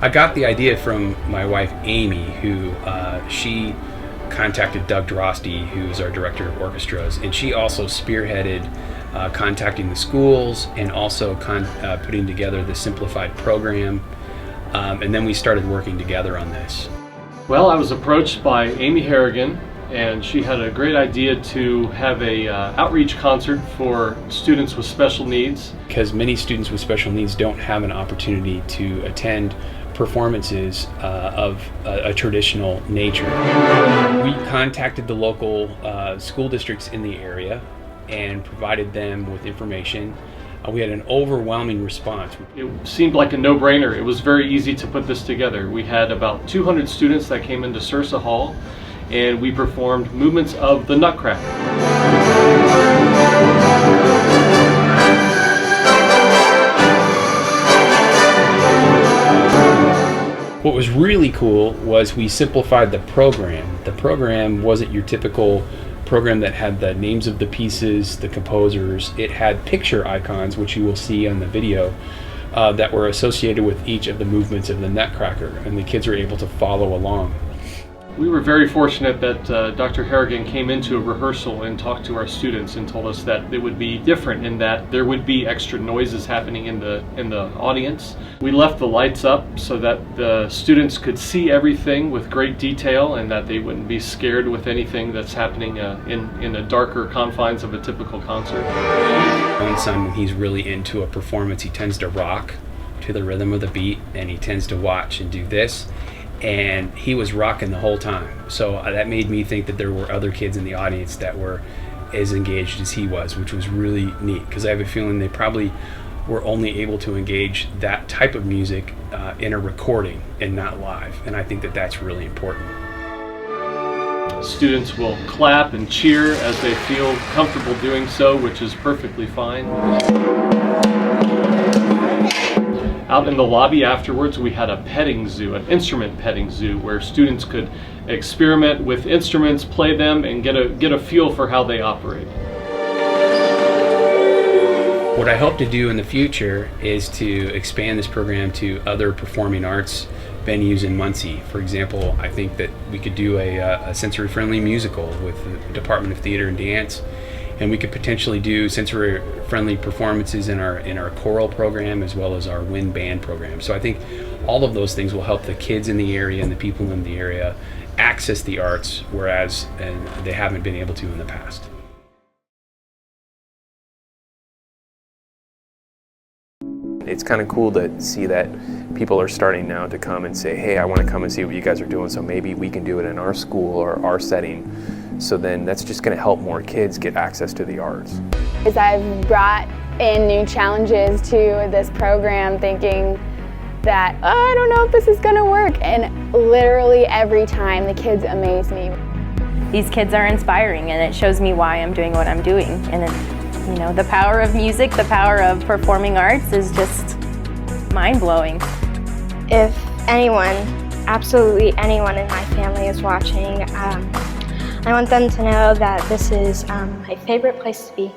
I got the idea from my wife Amy, who she contacted Doug Drosty, who's our director of orchestras, and she also spearheaded contacting the schools and also putting together the simplified program, and then we started working together on this. Well, I was approached by Amy Harrigan, and she had a great idea to have a outreach concert for students with special needs. Because many students with special needs don't have an opportunity to attend performances of a traditional nature. We contacted the local school districts in the area and provided them with information. We had an overwhelming response. It seemed like a no-brainer. It was very easy to put this together. We had about 200 students that came into Sursa Hall, and we performed movements of the Nutcracker. What was really cool was we simplified the program. The program wasn't your typical program that had the names of the pieces, the composers. It had picture icons, which you will see on the video, that were associated with each of the movements of the Nutcracker, and the kids were able to follow along. We were very fortunate that Dr. Harrigan came into a rehearsal and talked to our students and told us that it would be different in that there would be extra noises happening in the audience. We left the lights up so that the students could see everything with great detail and that they wouldn't be scared with anything that's happening in the darker confines of a typical concert. My son, when he's really into a performance, he tends to rock to the rhythm of the beat, and he tends to watch and do this. And he was rocking the whole time. So that made me think that there were other kids in the audience that were as engaged as he was, which was really neat, because I have a feeling they probably were only able to engage that type of music in a recording and not live. And I think that that's really important. Students will clap and cheer as they feel comfortable doing so, which is perfectly fine. Out in the lobby afterwards, we had a petting zoo, an instrument petting zoo, where students could experiment with instruments, play them, and get a feel for how they operate. What I hope to do in the future is to expand this program to other performing arts venues in Muncie. For example, I think that we could do a sensory-friendly musical with the Department of Theater and Dance, and we could potentially do sensory-friendly performances in our choral program as well as our wind band program. So I think all of those things will help the kids in the area and the people in the area access the arts, whereas they haven't been able to in the past. It's kind of cool to see that people are starting now to come and say, hey, I want to come and see what you guys are doing, so maybe we can do it in our school or our setting. So then that's just going to help more kids get access to the arts. As I've brought in new challenges to this program, thinking that, oh, I don't know if this is going to work, and literally every time the kids amaze me. These kids are inspiring, and it shows me why I'm doing what I'm doing. And you know, the power of music, the power of performing arts is just mind-blowing. If anyone, absolutely anyone in my family is watching, I want them to know that this is my favorite place to be.